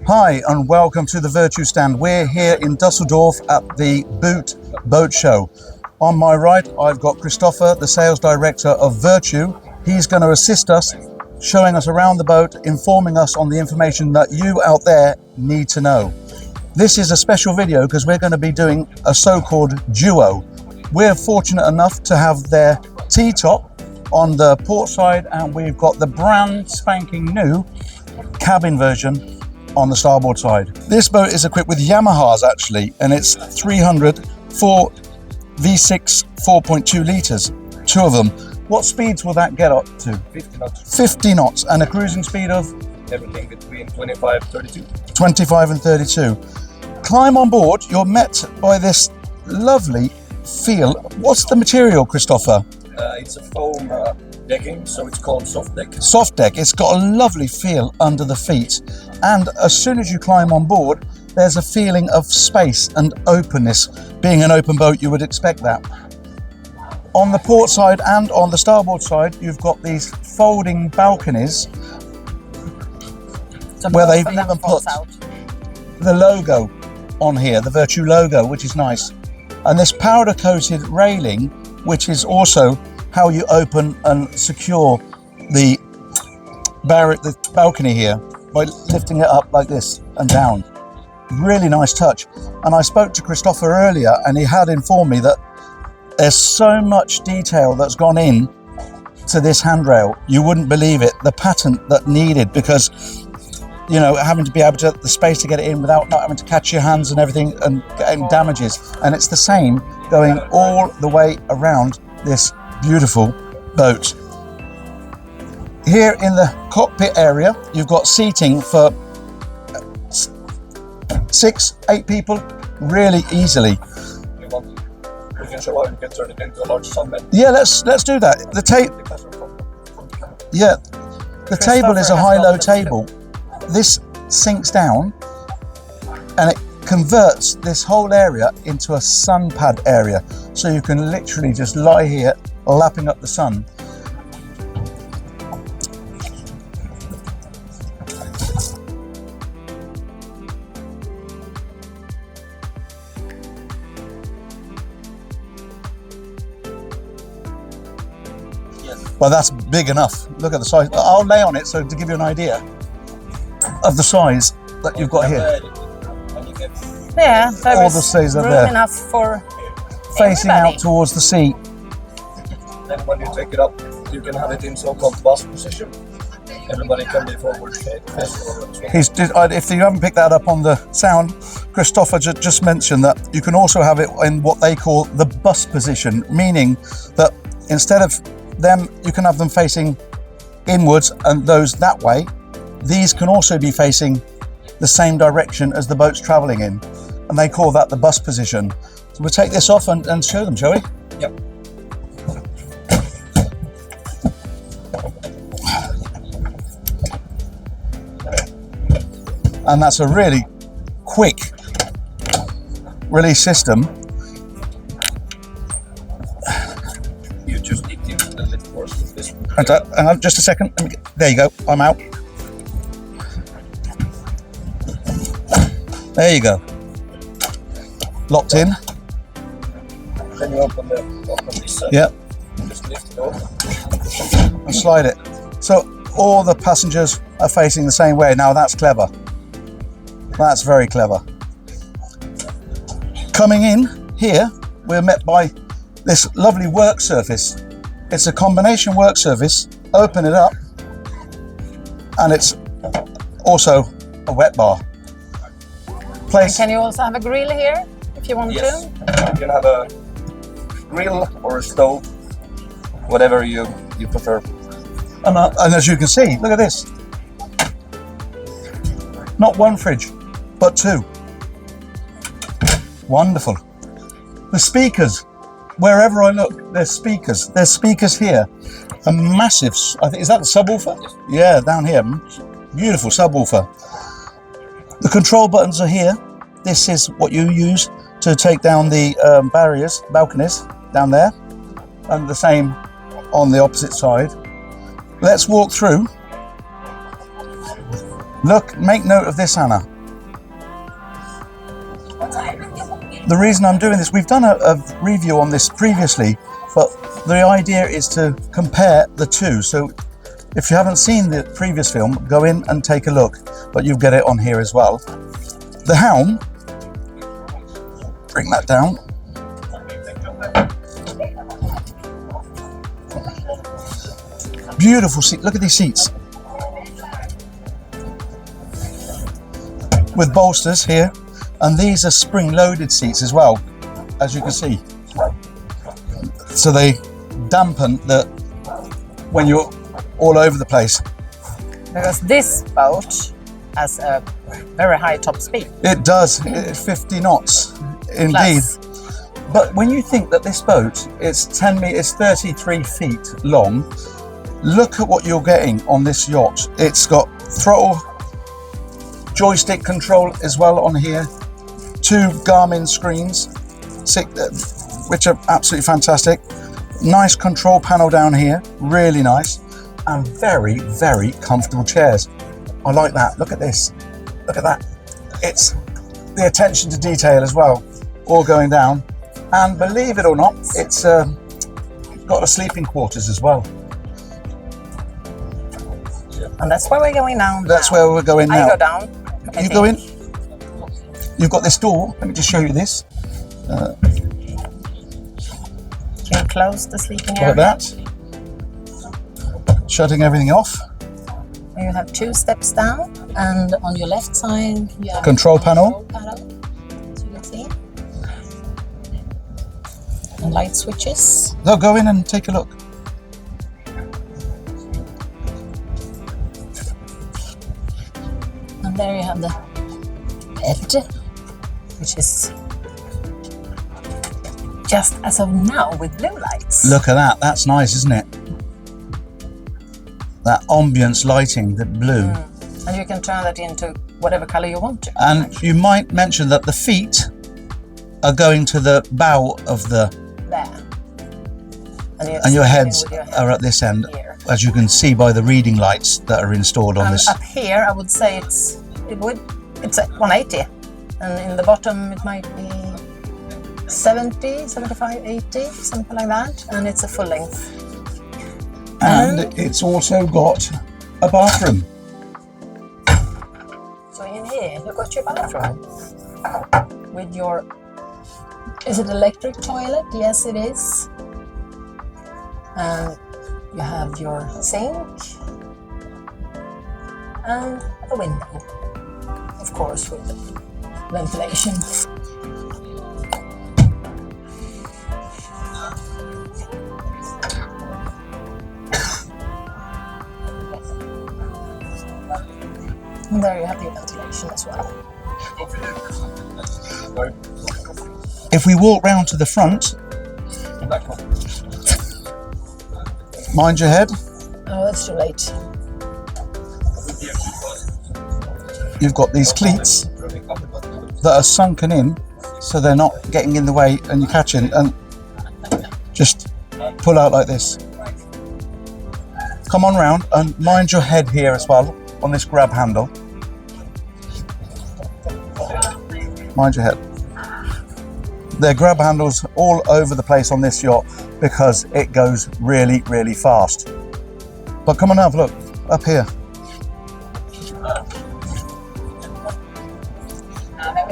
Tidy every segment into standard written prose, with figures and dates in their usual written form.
Hi and welcome to the Virtue stand. We're here in Dusseldorf at the Boat Show. On my right, I've got Christopher, the sales director of Virtue. He's going to assist us, showing us around the boat, informing us on the information that you out there need to know. This is a special video because we're going to be doing a so-called duo. We're fortunate enough to have their T-top on the port side, and we've got the brand spanking new cabin version on the starboard side. This boat is equipped with Yamahas actually, and it's 304 V6 4.2 litres, two of them. What speeds will that get up to? 50 knots. 50 knots, and a cruising speed of? Everything between 25 and 32. 25 and 32. Climb on board, you're met by this lovely feel. What's the material, Christopher? It's a foam decking, so it's called soft deck. Soft deck. It's got a lovely feel under the feet, and as soon as you climb on board, there's a feeling of space and openness. Being an open boat, you would expect that. On the port side and on the starboard side, you've got these folding balconies where they've even put the logo on here, the Virtue logo, which is nice. And this powder coated railing, which is also how you open and secure the balcony here by lifting it up like this and down. Really nice touch. And I spoke to Christopher earlier, and he had informed me that there's so much detail that's gone in to this handrail. You wouldn't believe it, the patent that needed, because you know, having to be able to the space to get it in without not having to catch your hands and everything and getting damages. And it's the same going all the way around this beautiful boat. Here in the cockpit area, you've got seating for 6-8 people really easily. We can show how you can turn it into a large sunbed. Yeah, let's do that. The table is a high-low table. This sinks down and it converts this whole area into a Sunpad area, so you can literally just lie here lapping up the sun. Well, that's big enough. Look at the size. I'll lay on it so to give you an idea of the size that you've got here. Yeah, all the stays are room there. Enough for facing everybody. out towards the sea. Then when you take it up, you can have it in so-called bus position. Everybody can be forward facing forward as well. If you haven't picked that up on the sound, Christopher just mentioned that you can also have it in what they call the bus position, meaning that instead of them, you can have them facing inwards and those that way. These can also be facing the same direction as the boat's travelling in, and they call that the bus position. So we'll take this off and show them, shall we? Yep. And that's a really quick release system. You just need to use a little force with this one. Hang on, just a second. There you go. I'm out. There you go. Locked in. Then you open this side. Yep. Just lift it over. And slide it. So all the passengers are facing the same way. Now that's clever. That's very clever. Coming in here, we're met by this lovely work surface. It's a combination work surface. Open it up, and it's also a wet bar. And can you also have a grill here if you want Yes. to? You can have a grill or a stove, whatever you prefer. And as you can see, look at this. Not one fridge, but two. Wonderful. The speakers, wherever I look, there's speakers. There's speakers here. A massive, I think, is that the subwoofer? Yes. Yeah, down here. Beautiful subwoofer. The control buttons are here. This is what you use to take down the balconies down there, and the same on the opposite side. Let's walk through. Look, make note of this, Anna. The reason I'm doing this, we've done a review on this previously, but the idea is to compare the two. So if you haven't seen the previous film, go in and take a look, but you'll get it on here as well. The Helm, bring that down. Beautiful seat, look at these seats. With bolsters here, and these are spring-loaded seats as well, as you can see. So they dampen when you're all over the place. Because this boat has a very high top speed. It does, 50 knots, indeed. Plus. But when you think that this boat is 33 feet long, look at what you're getting on this yacht. It's got throttle, joystick control as well on here, 2 Garmin screens, which are absolutely fantastic. Nice control panel down here, really nice, and very, very comfortable chairs. I like that. Look at this. Look at that. It's the attention to detail as well, all going down. And believe it or not, it's got a sleeping quarters as well. And that's where we're going now. That's where we're going now. I go down. You go in. You've got this door. Let me just show you this. Can you close the sleeping Look area? at that. Shutting everything off. You have 2 steps down, and on your left side you have Control a panel. as you can see. And light switches. So go in and take a look. And there you have the bed, which is just as of now with blue lights. Look at that. That's nice, isn't it? That ambience lighting, the blue. And you can turn that into whatever color you want to. And you might mention that the feet are going to the bow of the... There. And your heads with your head are at this end, here. as you can see by the reading lights that are installed on this. Up here, I would say it's at 180, and in the bottom it might be 70, 75, 80, something like that, and it's a full length. And it's also got a bathroom. So in here, you've got your bathroom with your, is it electric toilet? Yes, it is. And you have your sink and a window, of course, with ventilation. And there you have your ventilation as well. If we walk round to the front, mind your head. Oh, that's too late. You've got these cleats that are sunken in, so they're not getting in the way and you're catching, and just pull out like this. Come on round and mind your head here as well on this grab handle. Mind your head. There are grab handles all over the place on this yacht because it goes really, really fast. But come on, have a look up here.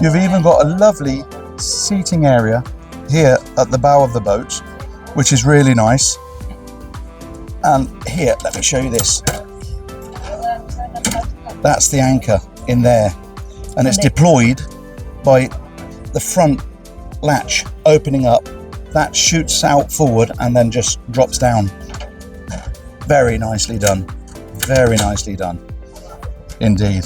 You've even got a lovely seating area here at the bow of the boat, which is really nice. And here, let me show you this. That's the anchor in there, and it's deployed by the front latch opening up. That shoots out forward and then just drops down. Very nicely done. Very nicely done indeed.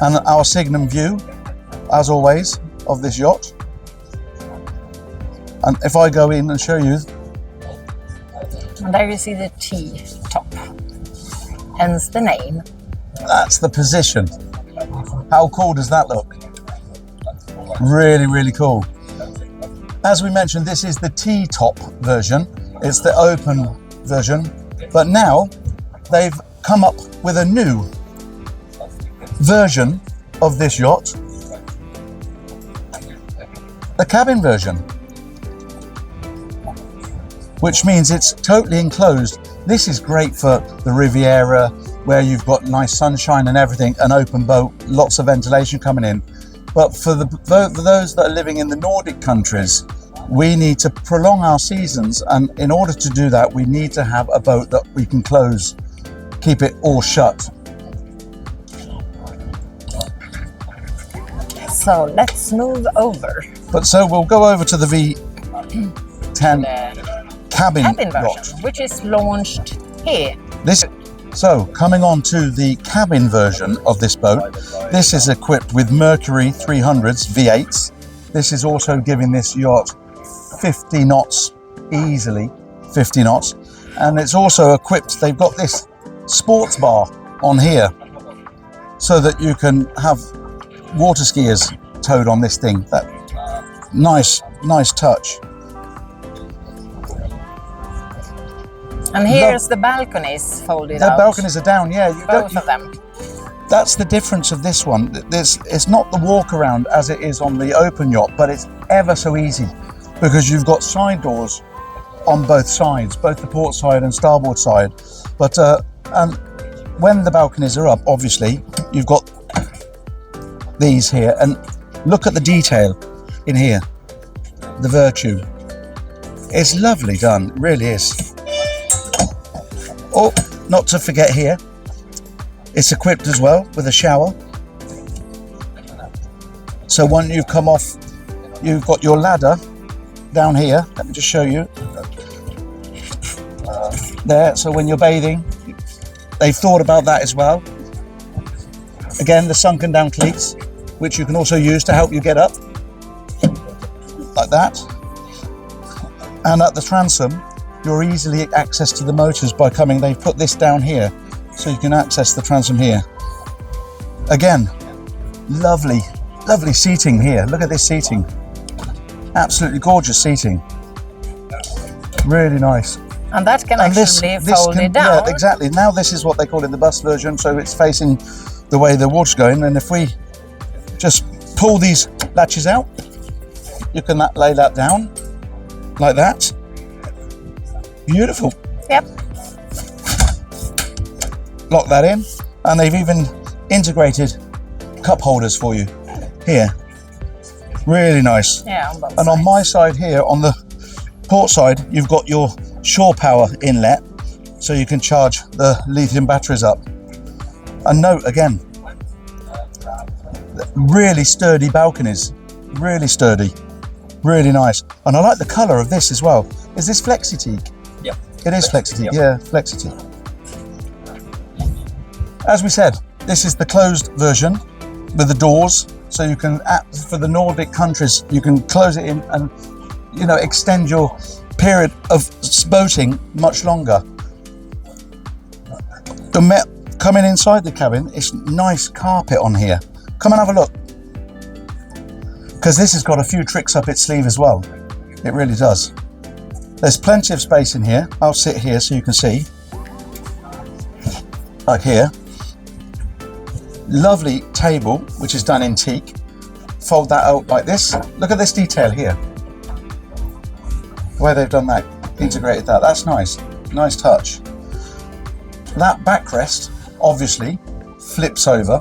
And our Signum view, as always, of this yacht. And if I go in and show you, And there you see the T top, hence the name. that's the position. How cool does that look? Really, really cool. As we mentioned, this is the T-top version. It's the open version. But now they've come up with a new version of this yacht, the cabin version, which means it's totally enclosed. This is great for the Riviera, where you've got nice sunshine and everything, an open boat, lots of ventilation coming in. But for those that are living in the Nordic countries, we need to prolong our seasons, and in order to do that, we need to have a boat that we can close, keep it all shut. So let's move over. But so we'll go over to the V10 cabin Cabin yacht, version, which is launched here. So coming on to the cabin version of this boat, this is equipped with Mercury 300s V8s. This is also giving this yacht 50 knots, easily 50 knots. And it's also equipped, they've got this sports bar on here so that you can have water skiers towed on this thing. That nice touch. And here's the balconies folded The out. balconies are down, yeah. Both of them. That's the difference of this one. It's not the walk around as it is on the open yacht, but it's ever so easy because you've got side doors on both sides, both the port side and starboard side. But and when the balconies are up, obviously, you've got these here, and look at the detail in here. The Virtue. It's lovely done, it really is. Oh, not to forget here, it's equipped as well with a shower. So when you come off, you've got your ladder down here. Let me just show you. There, so when you're bathing, they've thought about that as well. Again, the sunken down cleats, which you can also use to help you get up, like that. And at the transom, you're easily access to the motors by coming, they've put this down here, so you can access the transom here. Again, lovely seating here. Look at this seating. Absolutely gorgeous seating. Really nice. And that can actually fold it down. Yeah, exactly. Now this is what they call in the bus version, so it's facing the way the water's going, and if we just pull these latches out, you can lay that down like that. Beautiful. Yep. Lock that in, and they've even integrated cup holders for you here. Really nice. Yeah, on both and sides. on my side here, on the port side, you've got your shore power inlet, so you can charge the lithium batteries up. And note again, really sturdy balconies, really sturdy, really nice. And I like the colour of this as well. Is this Flexi-Teak? Yep. It is Flexi-Teak, Yep. yeah, Flexi-Teak. As we said, this is the closed version with the doors, so you can, for the Nordic countries, you can close it in and, you know, extend your period of boating much longer. Coming inside the cabin, it's nice carpet on here. Come and have a look, because this has got a few tricks up its sleeve as well. It really does. There's plenty of space in here. I'll sit here so you can see, like here. Lovely table, which is done in teak. Fold that out like this. Look at this detail here, where they've done that, integrated that. That's nice, nice touch. That backrest obviously flips over.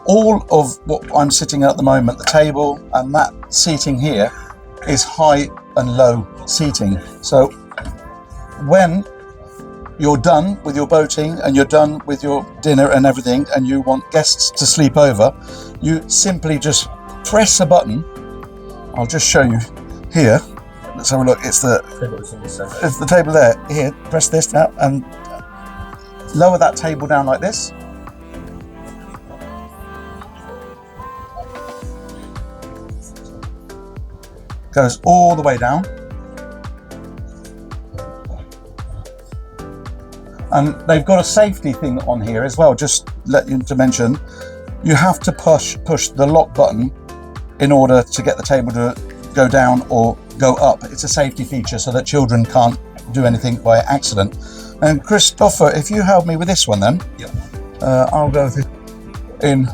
All of what I'm sitting at the moment, the table and that seating here, is high and low seating. So when you're done with your boating and you're done with your dinner and everything, and you want guests to sleep over, you simply just press a button. I'll just show you here. Let's have a look. It's the table there. Here, press this now and lower that table down like this. Goes all the way down. And they've got a safety thing on here as well, just let you to mention. You have to push the lock button in order to get the table to go down or go up. It's a safety feature so that children can't do anything by accident. And Christopher, if you help me with this one then. Yep. I'll go in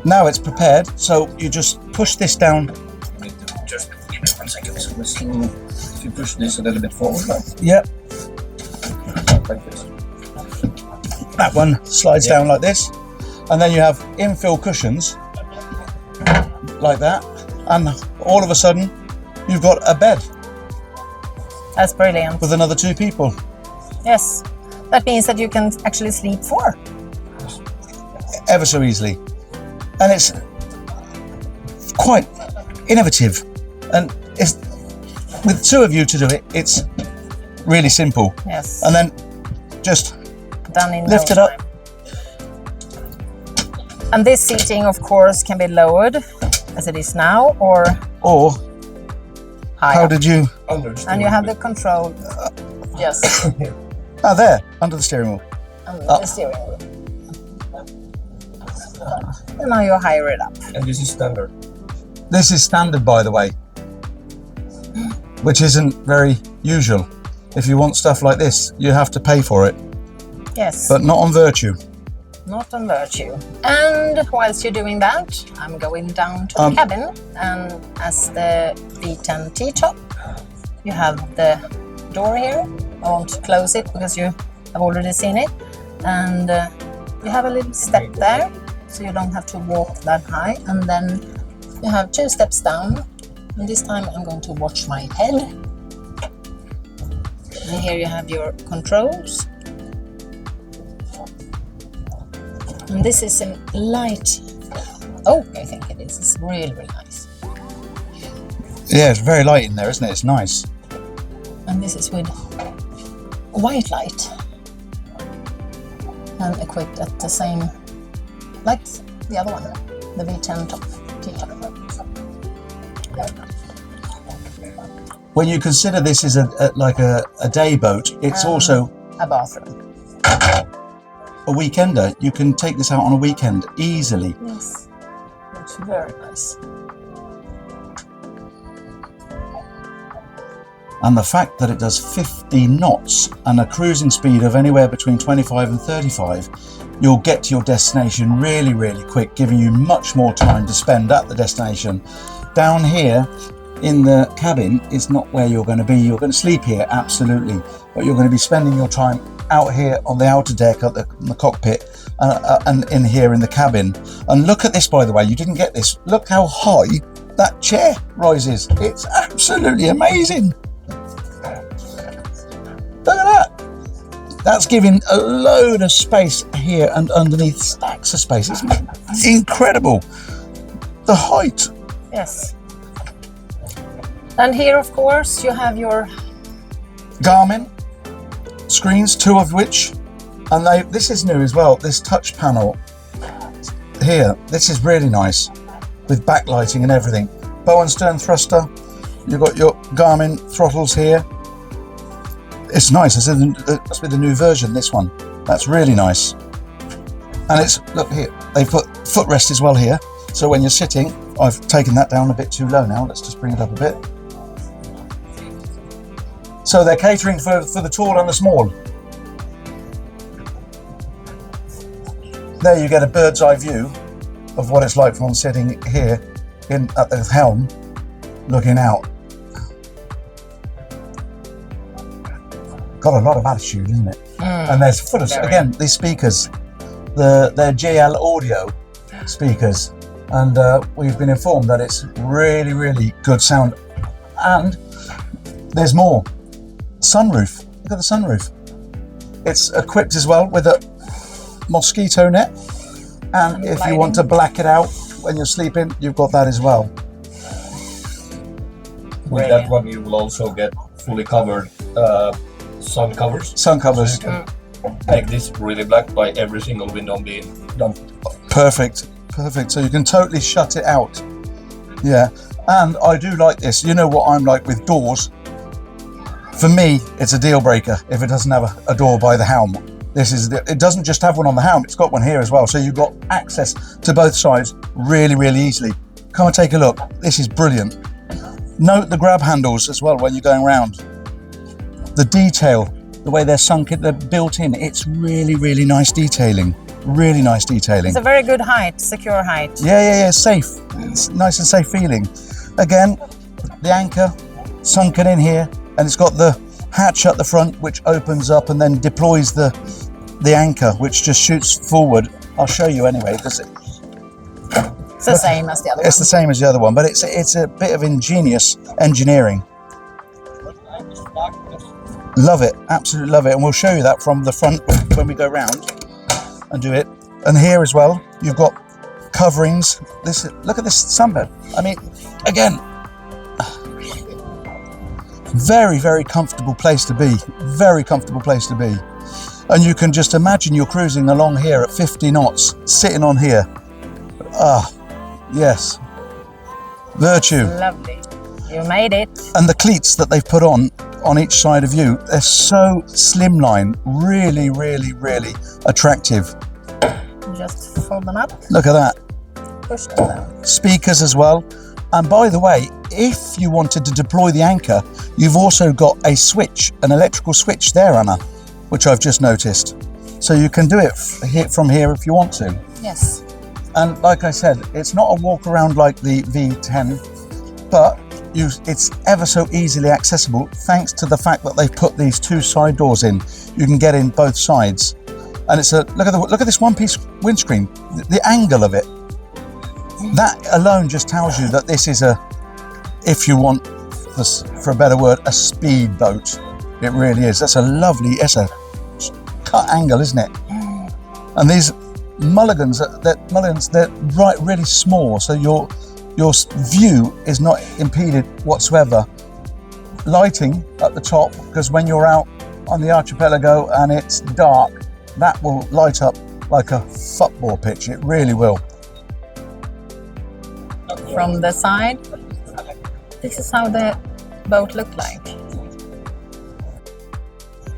Now it's prepared, so you just push this down. Just give me 1 second. So let's see if you push this a little bit forward, Yep, like this. that one slides down like this. And then you have infill cushions, like that. And all of a sudden, you've got a bed That's brilliant. with another 2 people. Yes. That means that you can actually sleep 4. Ever so easily. And it's quite innovative. And it's, with 2 of you to do it, it's really simple. Yes. And then just Done in lift no it up. time. And this seating, of course, can be lowered as it is now, or Or higher. how did you... And you have the control, yes, Ah, there, under the steering wheel. and the steering wheel. And now you higher it up. And this is standard. This is standard, by the way, which isn't very usual. If you want stuff like this, you have to pay for it, Yes, but not on Virtue. not on Virtue. And whilst you're doing that, I'm going down to the cabin, and as the V10 T top, you have the door here. I won't close it because you have already seen it, and you have a little step there, so you don't have to walk that high, and then you have 2 steps down, and this time I'm going to watch my head. And here you have your controls. And this is a light oak, I think it is. It's really, really nice. Yeah, it's very light in there, isn't it? It's nice. And this is with white light and equipped at the same, like the other one, the V10 top, T-top. When you consider this is like a day boat, it's also A bathroom. a weekender. You can take this out on a weekend easily. Yes, it's very nice. And the fact that it does 50 knots and a cruising speed of anywhere between 25 and 35, you'll get to your destination really, really quick, giving you much more time to spend at the destination. Down here in the cabin is not where you're going to be. You're going to sleep here, absolutely, but you're going to be spending your time out here on the outer deck at the cockpit and in here in the cabin. And look at this, by the way, you didn't get this. Look how high that chair rises. It's absolutely amazing. Look at that. That's giving a load of space here and underneath stacks of space. It's incredible. The height. Yes. And here, of course, you have your Garmin screens, 2 of which, and this is new as well, this touch panel here. This is really nice with backlighting and everything. Bow and stern thruster. You've got your Garmin throttles here. It's nice. It's with the new version, this one. That's really nice. And it's, look here, they put footrest as well here. So when you're sitting, I've taken that down a bit too low now. Let's just bring it up a bit. So they're catering for the tall and the small. There you get a bird's eye view of what it's like from sitting here at the helm, looking out. Got a lot of attitude, isn't it? And there's full of, again, these speakers, they're JL audio speakers, and we've been informed that it's really, really good sound. And there's more. Sunroof. Look at the sunroof. It's equipped as well with a mosquito net, and if you want to black it out when you're sleeping, you've got that as well. With that one, you will also get fully covered sun covers. Sun covers. So you can make this really black by every single window being done. Perfect. Perfect. So you can totally shut it out. Yeah. And I do like this. You know what I'm like with doors. For me, it's a deal breaker if it doesn't have a door by the helm. It doesn't just have one on the helm, it's got one here as well. So you've got access to both sides really, really easily. Come and take a look. This is brilliant. Note the grab handles as well when you're going around. The detail, the way they're sunk in, they're built in, it's really, really nice detailing. Really nice detailing. It's a very good height, secure height. Yeah, safe. It's nice and safe feeling. Again, the anchor sunken in here, and it's got the hatch at the front which opens up and then deploys the anchor, which just shoots forward. I'll show you anyway, because it's the same as the other one. It's the same as the other one, but it's a bit of ingenious engineering. Love it, absolutely love it, and we'll show you that from the front when we go round and do it. And here as well, you've got coverings. Look at this Sunpad. I mean, again, very comfortable place to be. Very comfortable place to be. And you can just imagine you're cruising along here at 50 knots, sitting on here. Ah, yes. Virtue. Lovely. You made it. And the cleats that they've put on each side of you, they're so slimline, really attractive. Just fold them up. Look at that. Push them down. Speakers as well. And by the way, if you wanted to deploy the anchor, you've also got a switch, an electrical switch there, Anna, which I've just noticed. So you can do it from here if you want to. Yes. And like I said, it's not a walk around like the V10, but it's ever so easily accessible thanks to the fact that they've put these two side doors in. You can get in both sides. And it's look at this one-piece windscreen, the angle of it. That alone just tells you that this is if you want this, for a better word, a speed boat. It really is. It's a cut angle, isn't it? And these mulligans, they're really small, so your view is not impeded whatsoever. Lighting at the top, because when you're out on the archipelago and it's dark, that will light up like a football pitch. It really will. From the side, this is how the boat looked like.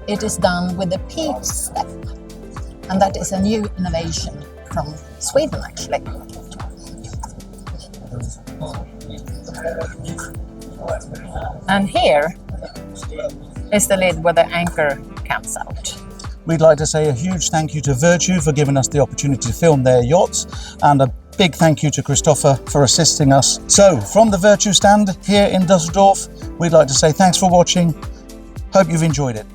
It is done with the peak step, and that is a new innovation from Sweden, actually. And here is the lid where the anchor comes out. We'd like to say a huge thank you to Virtue for giving us the opportunity to film their yachts, and a big thank you to Christopher for assisting us. So, from the Virtue stand here in Dusseldorf, we'd like to say thanks for watching. Hope you've enjoyed it.